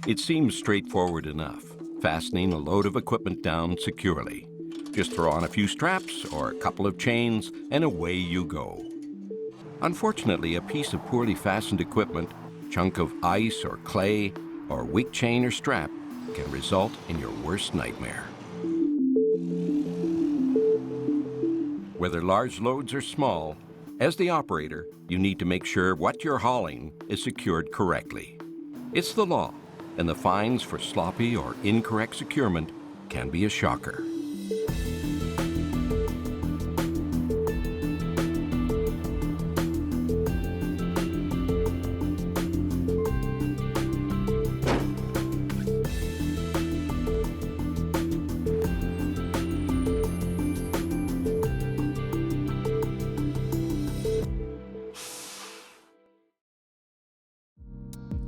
It seems straightforward enough, fastening a load of equipment down securely. Just throw on a few straps or a couple of chains and away you go. Unfortunately, a piece of poorly fastened equipment, chunk of ice or clay, or weak chain or strap can result in your worst nightmare. Whether large loads or small, as the operator, you need to make sure what you're hauling is secured correctly. It's the law, and the fines for sloppy or incorrect securement can be a shocker.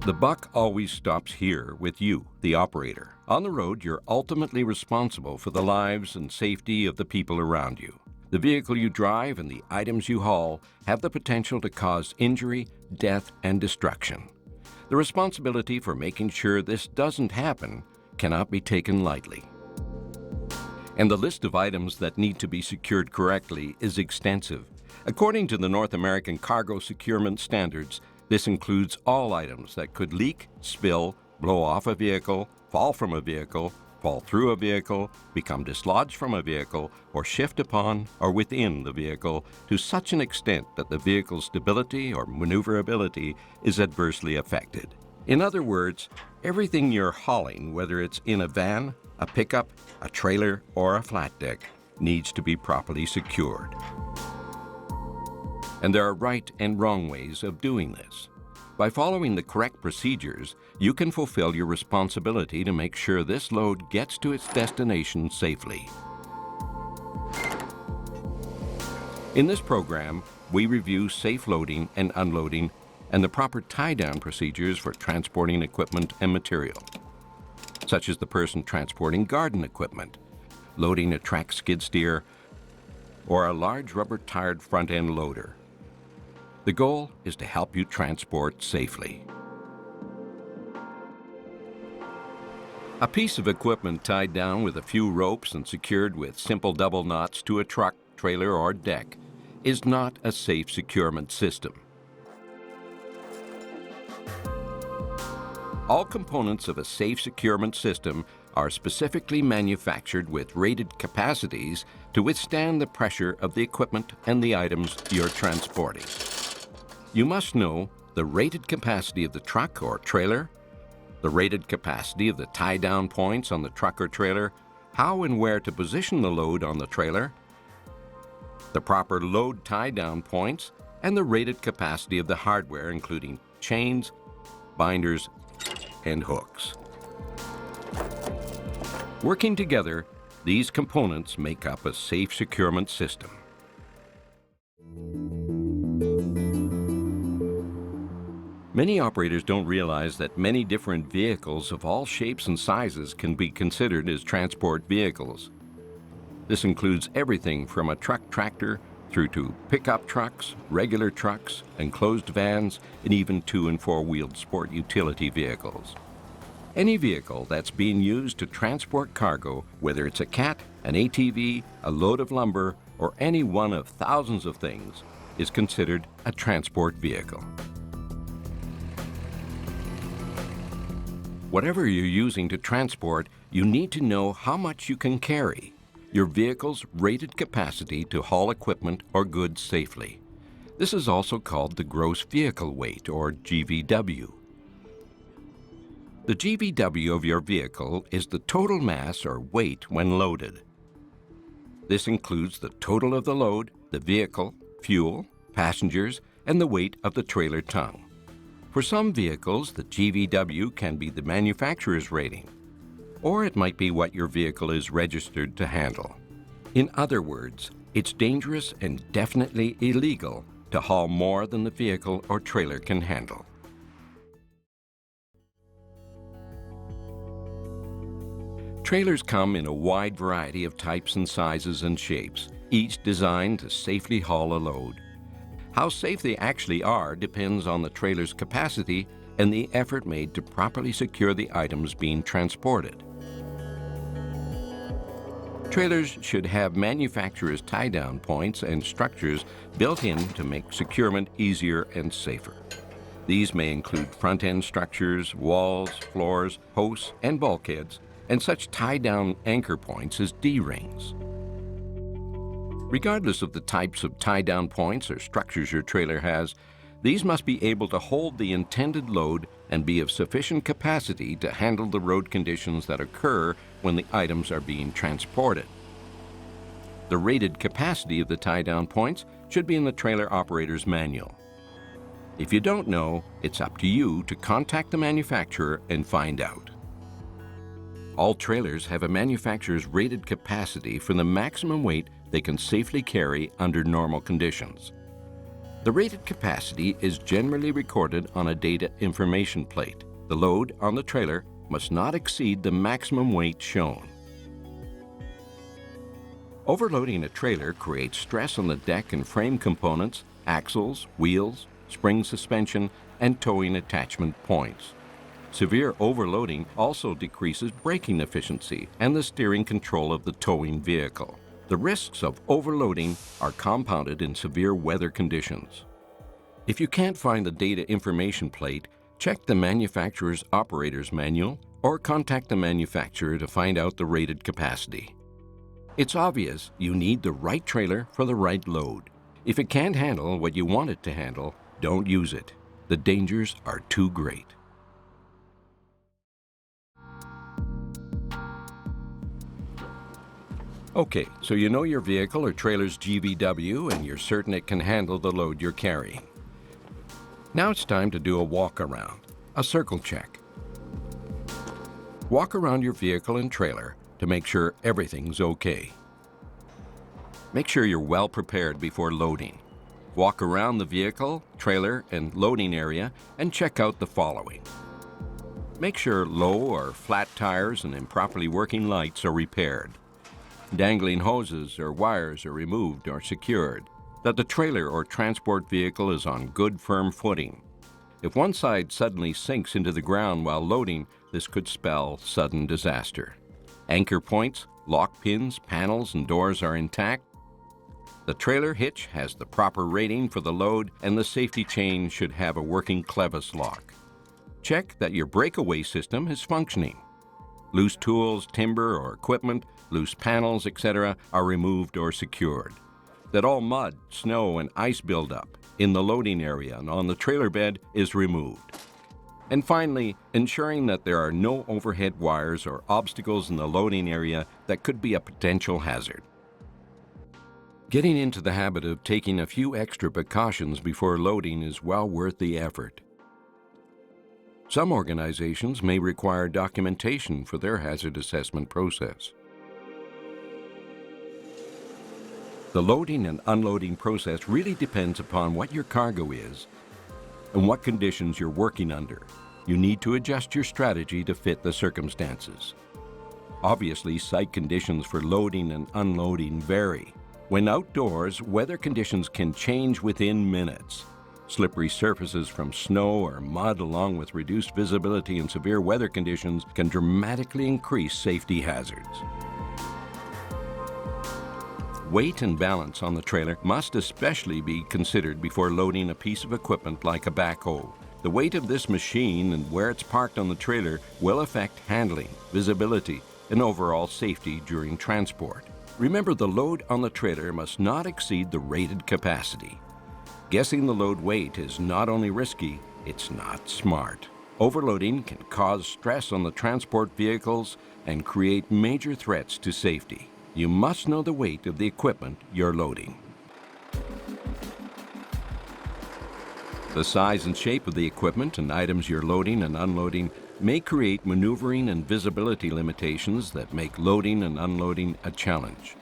The buck always stops here with you, the operator. On the road, you're ultimately responsible for the lives and safety of the people around you. The vehicle you drive and the items you haul have the potential to cause injury, death, and destruction. The responsibility for making sure this doesn't happen cannot be taken lightly. And the list of items that need to be secured correctly is extensive. According to the North American Cargo Securement Standards, this includes all items that could leak, spill, blow off a vehicle, fall from a vehicle, fall through a vehicle, become dislodged from a vehicle, or shift upon or within the vehicle to such an extent that the vehicle's stability or maneuverability is adversely affected. In other words, everything you're hauling, whether it's in a van, a pickup, a trailer, or a flat deck, needs to be properly secured. And there are right and wrong ways of doing this. By following the correct procedures, you can fulfill your responsibility to make sure this load gets to its destination safely. In this program, we review safe loading and unloading and the proper tie-down procedures for transporting equipment and material, such as the person transporting garden equipment, loading a track skid steer, or a large rubber-tired front-end loader. The goal is to help you transport safely. A piece of equipment tied down with a few ropes and secured with simple double knots to a truck, trailer, or deck is not a safe securement system. All components of a safe securement system are specifically manufactured with rated capacities to withstand the pressure of the equipment and the items you're transporting. You must know the rated capacity of the truck or trailer, the rated capacity of the tie-down points on the truck or trailer, how and where to position the load on the trailer, the proper load tie-down points, and the rated capacity of the hardware, including chains, binders, and hooks. Working together, these components make up a safe securement system. Many operators don't realize that many different vehicles of all shapes and sizes can be considered as transport vehicles. This includes everything from a truck tractor through to pickup trucks, regular trucks, enclosed vans, and even 2- and 4-wheeled sport utility vehicles. Any vehicle that's being used to transport cargo, whether it's a cat, an ATV, a load of lumber, or any one of thousands of things, is considered a transport vehicle. Whatever you're using to transport, you need to know how much you can carry, your vehicle's rated capacity to haul equipment or goods safely. This is also called the gross vehicle weight, or GVW. The GVW of your vehicle is the total mass or weight when loaded. This includes the total of the load, the vehicle, fuel, passengers, and the weight of the trailer tongue. For some vehicles, the GVW can be the manufacturer's rating, or it might be what your vehicle is registered to handle. In other words, it's dangerous and definitely illegal to haul more than the vehicle or trailer can handle. Trailers come in a wide variety of types and sizes and shapes, each designed to safely haul a load. How safe they actually are depends on the trailer's capacity and the effort made to properly secure the items being transported. Trailers should have manufacturers' tie-down points and structures built in to make securement easier and safer. These may include front-end structures, walls, floors, posts, and bulkheads, and such tie-down anchor points as D-rings. Regardless of the types of tie-down points or structures your trailer has, these must be able to hold the intended load and be of sufficient capacity to handle the road conditions that occur when the items are being transported. The rated capacity of the tie-down points should be in the trailer operator's manual. If you don't know, it's up to you to contact the manufacturer and find out. All trailers have a manufacturer's rated capacity for the maximum weight they can safely carry under normal conditions. The rated capacity is generally recorded on a data information plate. The load on the trailer must not exceed the maximum weight shown. Overloading a trailer creates stress on the deck and frame components, axles, wheels, spring suspension, and towing attachment points. Severe overloading also decreases braking efficiency and the steering control of the towing vehicle. The risks of overloading are compounded in severe weather conditions. If you can't find the data information plate, check the manufacturer's operator's manual or contact the manufacturer to find out the rated capacity. It's obvious you need the right trailer for the right load. If it can't handle what you want it to handle, don't use it. The dangers are too great. Okay, so you know your vehicle or trailer's GVW and you're certain it can handle the load you're carrying. Now it's time to do a walk around, a circle check. Walk around your vehicle and trailer to make sure everything's okay. Make sure you're well prepared before loading. Walk around the vehicle, trailer, and loading area and check out the following. Make sure low or flat tires and improperly working lights are repaired. Dangling hoses or wires are removed or secured. That the trailer or transport vehicle is on good firm footing. If one side suddenly sinks into the ground while loading, this could spell sudden disaster. Anchor points, lock pins, panels, and doors are intact. The trailer hitch has the proper rating for the load, and the safety chain should have a working clevis lock. Check that your breakaway system is functioning. Loose tools, timber, or equipment, loose panels, etc. are removed or secured. That all mud, snow, and ice buildup in the loading area and on the trailer bed is removed. And finally, ensuring that there are no overhead wires or obstacles in the loading area that could be a potential hazard. Getting into the habit of taking a few extra precautions before loading is well worth the effort. Some organizations may require documentation for their hazard assessment process. The loading and unloading process really depends upon what your cargo is and what conditions you're working under. You need to adjust your strategy to fit the circumstances. Obviously, site conditions for loading and unloading vary. When outdoors, weather conditions can change within minutes. Slippery surfaces from snow or mud, along with reduced visibility in severe weather conditions, can dramatically increase safety hazards. Weight and balance on the trailer must especially be considered before loading a piece of equipment like a backhoe. The weight of this machine and where it's parked on the trailer will affect handling, visibility, and overall safety during transport. Remember, the load on the trailer must not exceed the rated capacity. Guessing the load weight is not only risky, it's not smart. Overloading can cause stress on the transport vehicles and create major threats to safety. You must know the weight of the equipment you're loading. The size and shape of the equipment and items you're loading and unloading may create maneuvering and visibility limitations that make loading and unloading a challenge.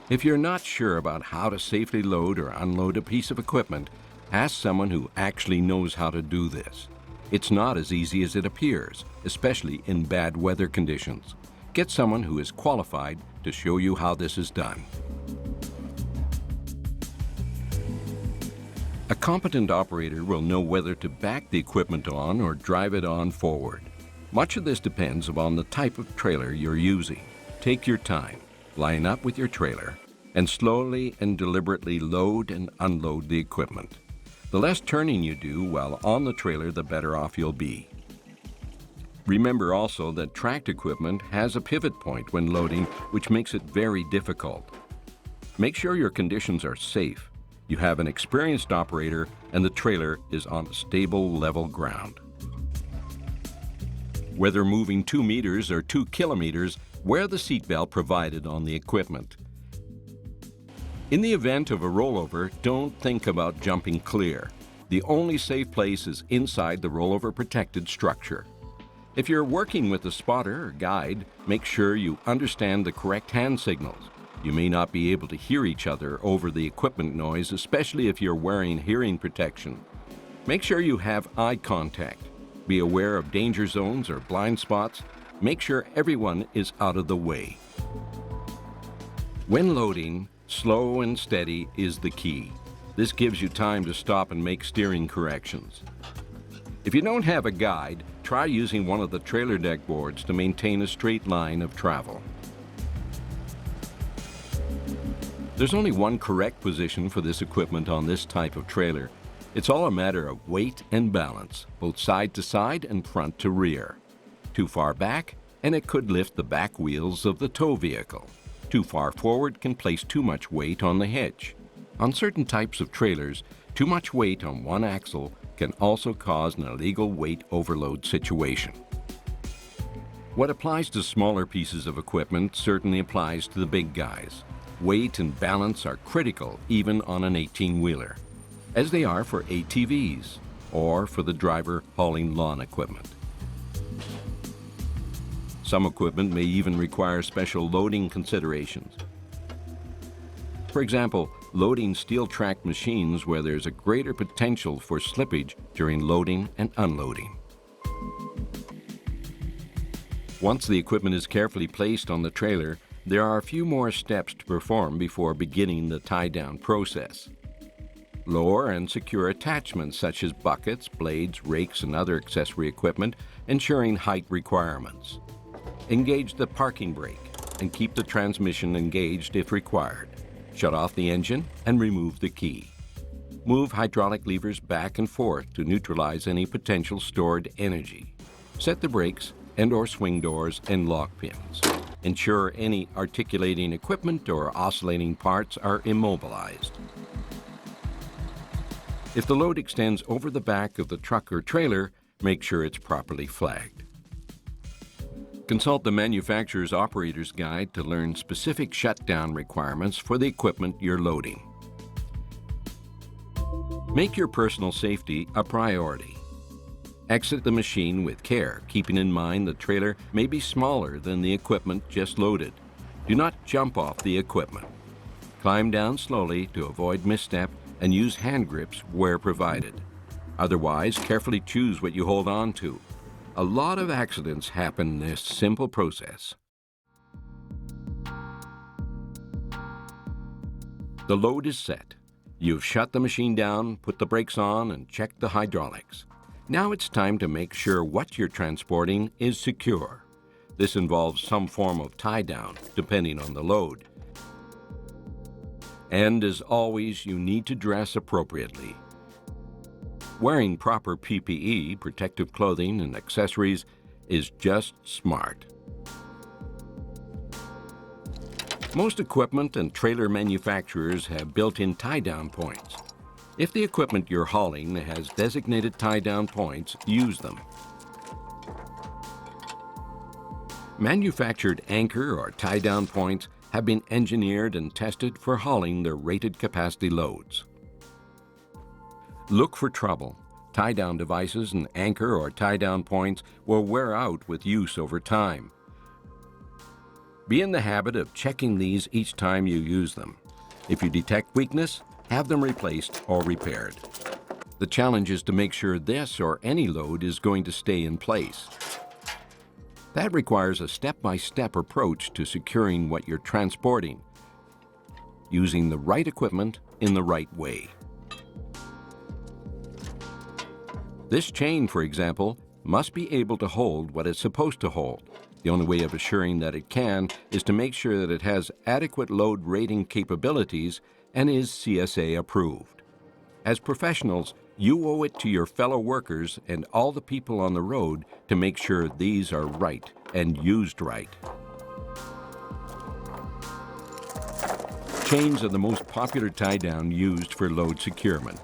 If you're not sure about how to safely load or unload a piece of equipment, ask someone who actually knows how to do this. It's not as easy as it appears, especially in bad weather conditions. Get someone who is qualified to show you how this is done. A competent operator will know whether to back the equipment on or drive it on forward. Much of this depends upon the type of trailer you're using. Take your time, line up with your trailer, and slowly and deliberately load and unload the equipment. The less turning you do while on the trailer, the better off you'll be. Remember also that tracked equipment has a pivot point when loading, which makes it very difficult. Make sure your conditions are safe, you have an experienced operator, and the trailer is on stable, level ground. Whether moving 2 meters or 2 kilometers, wear the seatbelt provided on the equipment. In the event of a rollover, don't think about jumping clear. The only safe place is inside the rollover protected structure. If you're working with a spotter or guide, make sure you understand the correct hand signals. You may not be able to hear each other over the equipment noise, especially if you're wearing hearing protection. Make sure you have eye contact. Be aware of danger zones or blind spots. Make sure everyone is out of the way. When loading, slow and steady is the key. This gives you time to stop and make steering corrections. If you don't have a guide, try using one of the trailer deck boards to maintain a straight line of travel. There's only one correct position for this equipment on this type of trailer. It's all a matter of weight and balance, both side to side and front to rear. Too far back, and it could lift the back wheels of the tow vehicle. Too far forward can place too much weight on the hitch. On certain types of trailers, too much weight on one axle can also cause an illegal weight overload situation. What applies to smaller pieces of equipment certainly applies to the big guys. Weight and balance are critical even on an 18-wheeler, as they are for ATVs or for the driver hauling lawn equipment. Some equipment may even require special loading considerations. For example, loading steel-tracked machines where there's a greater potential for slippage during loading and unloading. Once the equipment is carefully placed on the trailer, there are a few more steps to perform before beginning the tie-down process. Lower and secure attachments such as buckets, blades, rakes, and other accessory equipment, ensuring height requirements. Engage the parking brake and keep the transmission engaged if required. Shut off the engine and remove the key. Move hydraulic levers back and forth to neutralize any potential stored energy. Set the brakes and/or swing doors and lock pins. Ensure any articulating equipment or oscillating parts are immobilized. If the load extends over the back of the truck or trailer, make sure it's properly flagged. Consult the manufacturer's operator's guide to learn specific shutdown requirements for the equipment you're loading. Make your personal safety a priority. Exit the machine with care, keeping in mind the trailer may be smaller than the equipment just loaded. Do not jump off the equipment. Climb down slowly to avoid misstep and use hand grips where provided. Otherwise, carefully choose what you hold on to. A lot of accidents happen in this simple process. The load is set. You've shut the machine down, put the brakes on, and checked the hydraulics. Now it's time to make sure what you're transporting is secure. This involves some form of tie-down, depending on the load. And as always, you need to dress appropriately. Wearing proper PPE, protective clothing, and accessories is just smart. Most equipment and trailer manufacturers have built-in tie-down points. If the equipment you're hauling has designated tie-down points, use them. Manufactured anchor or tie-down points have been engineered and tested for hauling their rated capacity loads. Look for trouble. Tie-down devices and anchor or tie-down points will wear out with use over time. Be in the habit of checking these each time you use them. If you detect weakness, have them replaced or repaired. The challenge is to make sure this or any load is going to stay in place. That requires a step-by-step approach to securing what you're transporting, using the right equipment in the right way. This chain, for example, must be able to hold what it's supposed to hold. The only way of assuring that it can is to make sure that it has adequate load rating capabilities and is CSA approved. As professionals, you owe it to your fellow workers and all the people on the road to make sure these are right and used right. Chains are the most popular tie-down used for load securement.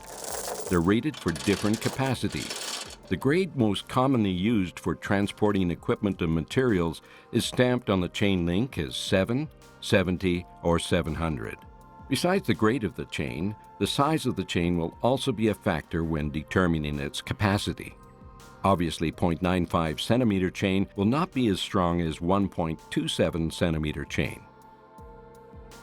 They're rated for different capacities. The grade most commonly used for transporting equipment and materials is stamped on the chain link as 7, 70, or 700. Besides the grade of the chain, the size of the chain will also be a factor when determining its capacity. Obviously, 0.95 centimeter chain will not be as strong as 1.27 centimeter chain.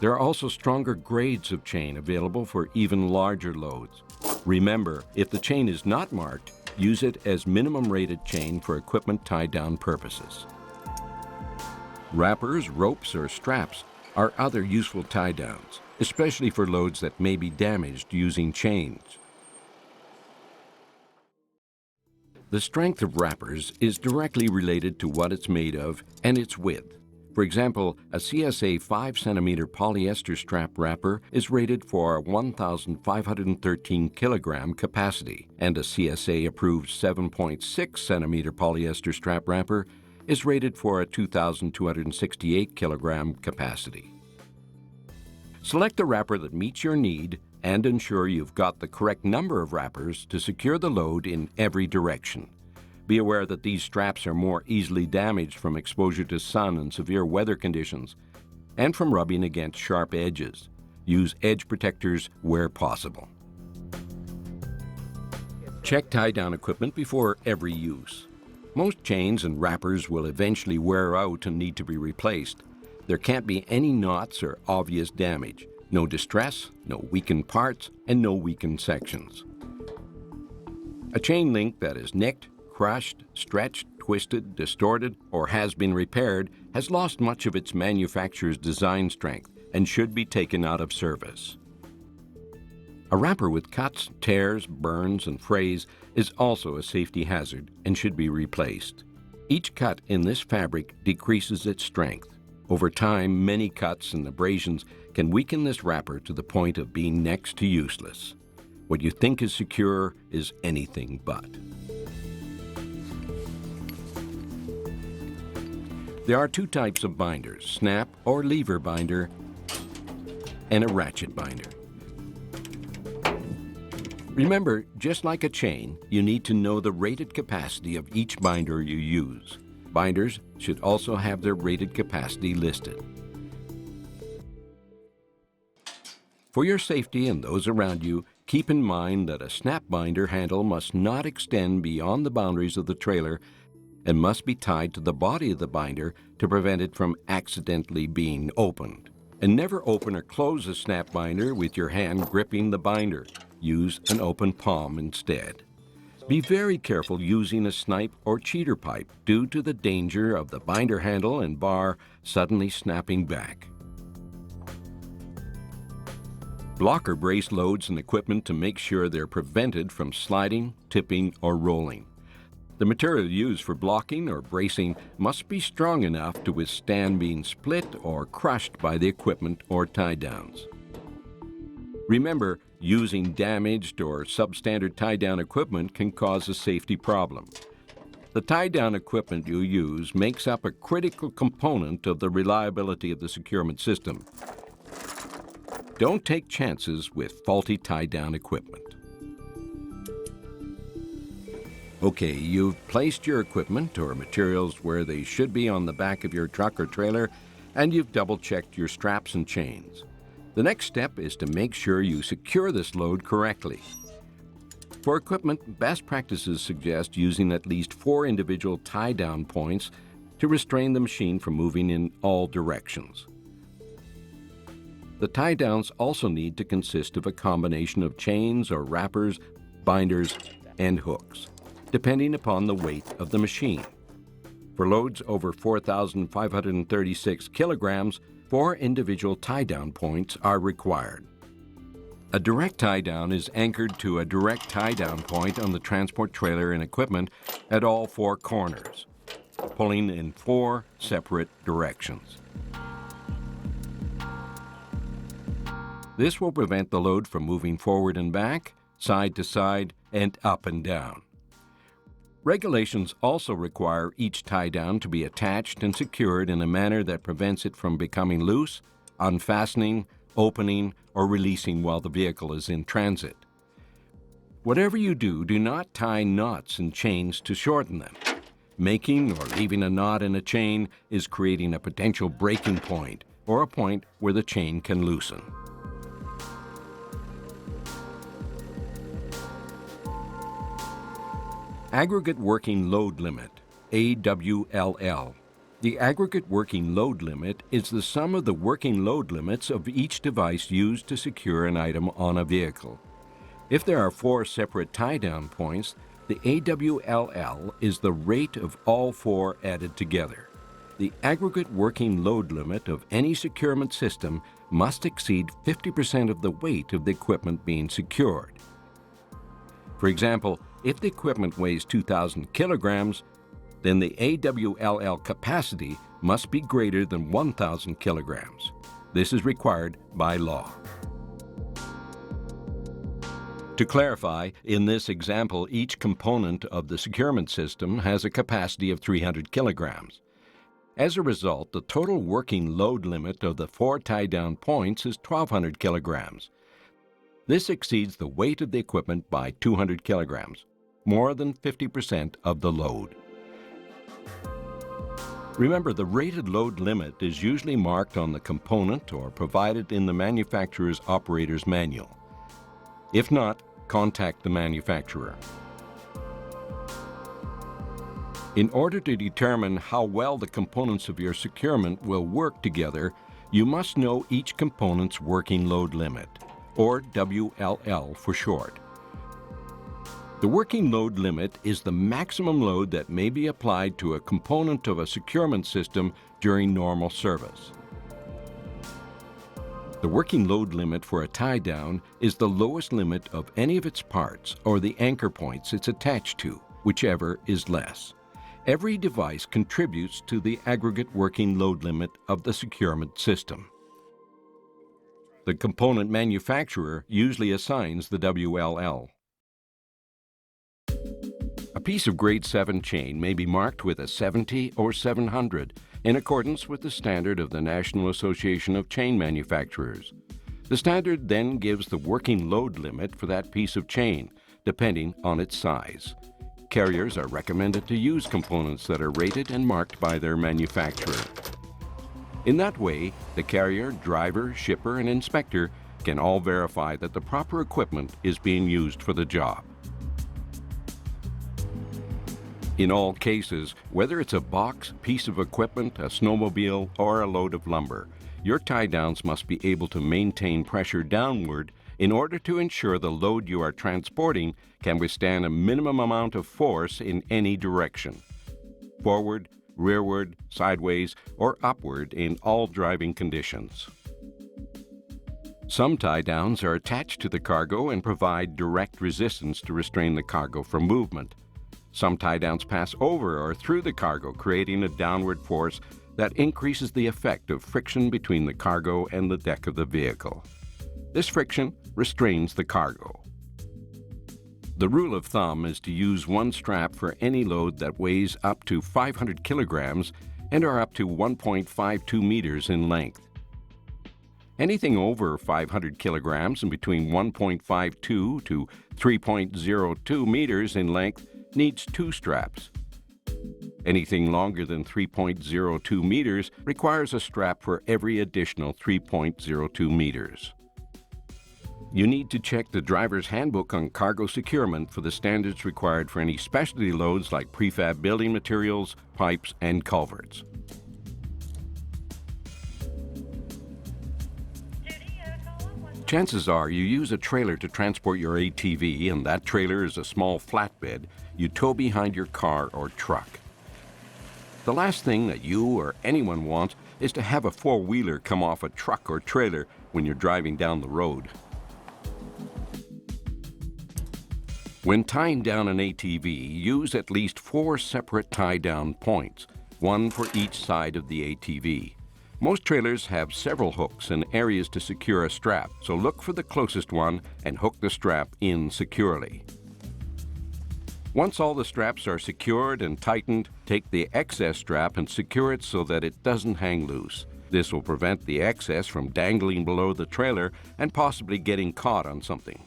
There are also stronger grades of chain available for even larger loads. Remember, if the chain is not marked, use it as minimum rated chain for equipment tie-down purposes. Wrappers, ropes, or straps are other useful tie-downs, especially for loads that may be damaged using chains. The strength of wrappers is directly related to what it's made of and its width. For example, a CSA 5 centimeter polyester strap wrapper is rated for a 1,513 kilogram capacity, and a CSA approved 7.6 centimeter polyester strap wrapper is rated for a 2,268 kilogram capacity. Select the wrapper that meets your need and ensure you've got the correct number of wrappers to secure the load in every direction. Be aware that these straps are more easily damaged from exposure to sun and severe weather conditions, and from rubbing against sharp edges. Use edge protectors where possible. Check tie-down equipment before every use. Most chains and wrappers will eventually wear out and need to be replaced. There can't be any knots or obvious damage, no distress, no weakened parts, and no weakened sections. A chain link that is nicked, crushed, stretched, twisted, distorted, or has been repaired has lost much of its manufacturer's design strength and should be taken out of service. A wrapper with cuts, tears, burns, and frays is also a safety hazard and should be replaced. Each cut in this fabric decreases its strength. Over time, many cuts and abrasions can weaken this wrapper to the point of being next to useless. What you think is secure is anything but. There are two types of binders, snap or lever binder, and a ratchet binder. Remember, just like a chain, you need to know the rated capacity of each binder you use. Binders should also have their rated capacity listed. For your safety and those around you, keep in mind that a snap binder handle must not extend beyond the boundaries of the trailer and must be tied to the body of the binder to prevent it from accidentally being opened. And never open or close a snap binder with your hand gripping the binder. Use an open palm instead. Be very careful using a snipe or cheater pipe due to the danger of the binder handle and bar suddenly snapping back. Block or brace loads and equipment to make sure they're prevented from sliding, tipping, or rolling. The material used for blocking or bracing must be strong enough to withstand being split or crushed by the equipment or tie-downs. Remember, using damaged or substandard tie-down equipment can cause a safety problem. The tie-down equipment you use makes up a critical component of the reliability of the securement system. Don't take chances with faulty tie-down equipment. Okay, you've placed your equipment or materials where they should be on the back of your truck or trailer, and you've double-checked your straps and chains. The next step is to make sure you secure this load correctly. For equipment, best practices suggest using at least 4 individual tie-down points to restrain the machine from moving in all directions. The tie-downs also need to consist of a combination of chains or wrappers, binders, and hooks, depending upon the weight of the machine. For loads over 4,536 kilograms, 4 individual tie-down points are required. A direct tie-down is anchored to a direct tie-down point on the transport trailer and equipment at all four corners, pulling in four separate directions. This will prevent the load from moving forward and back, side to side, and up and down. Regulations also require each tie-down to be attached and secured in a manner that prevents it from becoming loose, unfastening, opening, or releasing while the vehicle is in transit. Whatever you do, do not tie knots and chains to shorten them. Making or leaving a knot in a chain is creating a potential breaking point or a point where the chain can loosen. Aggregate Working Load Limit, AWLL. The aggregate working load limit is the sum of the working load limits of each device used to secure an item on a vehicle. If there are four separate tie-down points, the AWLL is the rate of all four added together. The aggregate working load limit of any securement system must exceed 50% of the weight of the equipment being secured. For example, if the equipment weighs 2,000 kilograms, then the AWLL capacity must be greater than 1,000 kilograms. This is required by law. To clarify, in this example, each component of the securement system has a capacity of 300 kilograms. As a result, the total working load limit of the four tie-down points is 1,200 kilograms. This exceeds the weight of the equipment by 200 kilograms, more than 50% of the load. Remember, the rated load limit is usually marked on the component or provided in the manufacturer's operator's manual. If not, contact the manufacturer. In order to determine how well the components of your securement will work together, you must know each component's working load limit, or WLL for short. The working load limit is the maximum load that may be applied to a component of a securement system during normal service. The working load limit for a tie-down is the lowest limit of any of its parts or the anchor points it's attached to, whichever is less. Every device contributes to the aggregate working load limit of the securement system. The component manufacturer usually assigns the WLL. A piece of grade 7 chain may be marked with a 70 or 700 in accordance with the standard of the National Association of Chain Manufacturers. The standard then gives the working load limit for that piece of chain, depending on its size. Carriers are recommended to use components that are rated and marked by their manufacturer. In that way, the carrier, driver, shipper, and inspector can all verify that the proper equipment is being used for the job. In all cases, whether it's a box, piece of equipment, a snowmobile, or a load of lumber, your tie-downs must be able to maintain pressure downward in order to ensure the load you are transporting can withstand a minimum amount of force in any direction, forward, rearward, sideways, or upward in all driving conditions. Some tie-downs are attached to the cargo and provide direct resistance to restrain the cargo from movement. Some tie-downs pass over or through the cargo, creating a downward force that increases the effect of friction between the cargo and the deck of the vehicle. This friction restrains the cargo. The rule of thumb is to use one strap for any load that weighs up to 500 kilograms and are up to 1.52 meters in length. Anything over 500 kilograms and between 1.52 to 3.02 meters in length needs two straps. Anything longer than 3.02 meters requires a strap for every additional 3.02 meters. You need to check the driver's handbook on cargo securement for the standards required for any specialty loads like prefab building materials, pipes, and culverts. Chances are you use a trailer to transport your ATV, and that trailer is a small flatbed you tow behind your car or truck. The last thing that you or anyone wants is to have a four-wheeler come off a truck or trailer when you're driving down the road. When tying down an ATV, use at least 4 separate tie-down points, one for each side of the ATV. Most trailers have several hooks and areas to secure a strap, so look for the closest one and hook the strap in securely. Once all the straps are secured and tightened, take the excess strap and secure it so that it doesn't hang loose. This will prevent the excess from dangling below the trailer and possibly getting caught on something.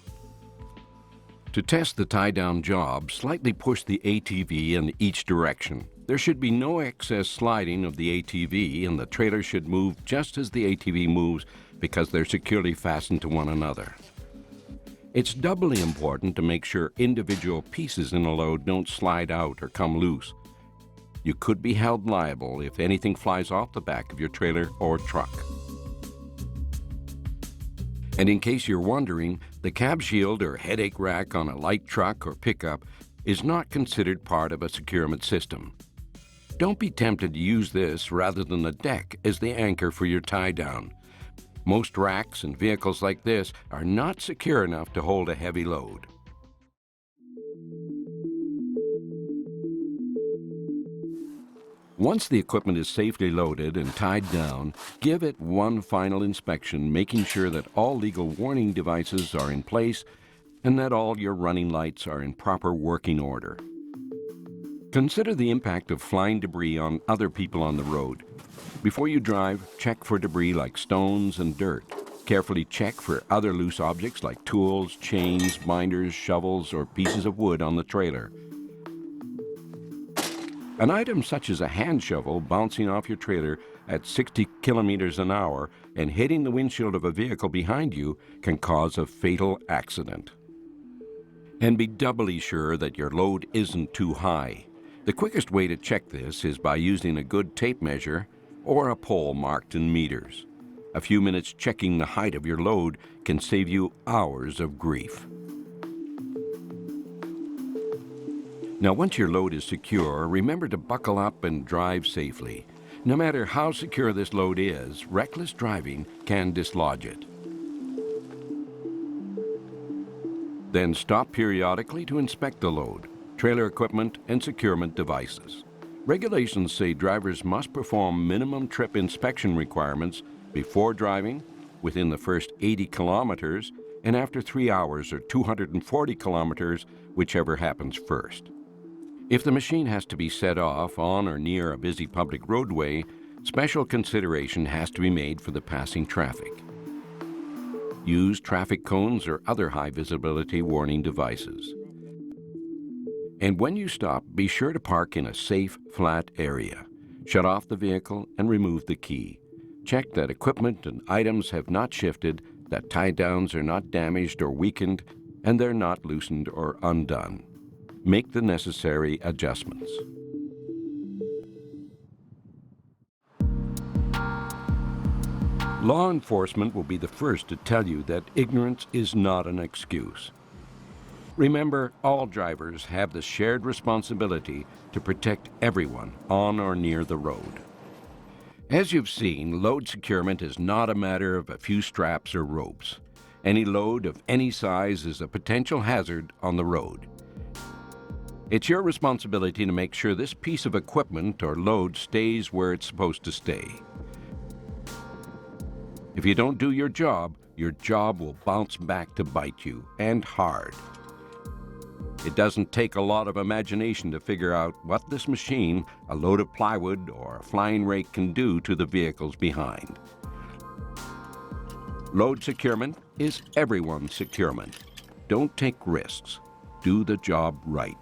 To test the tie-down job, slightly push the ATV in each direction. There should be no excess sliding of the ATV, and the trailer should move just as the ATV moves because they're securely fastened to one another. It's doubly important to make sure individual pieces in a load don't slide out or come loose. You could be held liable if anything flies off the back of your trailer or truck. And in case you're wondering, the cab shield or headache rack on a light truck or pickup is not considered part of a securement system. Don't be tempted to use this rather than the deck as the anchor for your tie-down. Most racks and vehicles like this are not secure enough to hold a heavy load. Once the equipment is safely loaded and tied down, give it one final inspection, making sure that all legal warning devices are in place and that all your running lights are in proper working order. Consider the impact of flying debris on other people on the road. Before you drive, check for debris like stones and dirt. Carefully check for other loose objects like tools, chains, binders, shovels, or pieces of wood on the trailer. An item such as a hand shovel bouncing off your trailer at 60 kilometers an hour and hitting the windshield of a vehicle behind you can cause a fatal accident. And be doubly sure that your load isn't too high. The quickest way to check this is by using a good tape measure or a pole marked in meters. A few minutes checking the height of your load can save you hours of grief. Now, once your load is secure, remember to buckle up and drive safely. No matter how secure this load is, reckless driving can dislodge it. Then stop periodically to inspect the load, trailer equipment, and securement devices. Regulations say drivers must perform minimum trip inspection requirements before driving, within the first 80 kilometers, and after 3 hours or 240 kilometers, whichever happens first. If the machine has to be set off on or near a busy public roadway, special consideration has to be made for the passing traffic. Use traffic cones or other high visibility warning devices. And when you stop, be sure to park in a safe, flat area. Shut off the vehicle and remove the key. Check that equipment and items have not shifted, that tie-downs are not damaged or weakened, and they're not loosened or undone. Make the necessary adjustments. Law enforcement will be the first to tell you that ignorance is not an excuse. Remember, all drivers have the shared responsibility to protect everyone on or near the road. As you've seen, load securement is not a matter of a few straps or ropes. Any load of any size is a potential hazard on the road. It's your responsibility to make sure this piece of equipment or load stays where it's supposed to stay. If you don't do your job will bounce back to bite you, and hard. It doesn't take a lot of imagination to figure out what this machine, a load of plywood, or a flying rake can do to the vehicles behind. Load securement is everyone's securement. Don't take risks. Do the job right.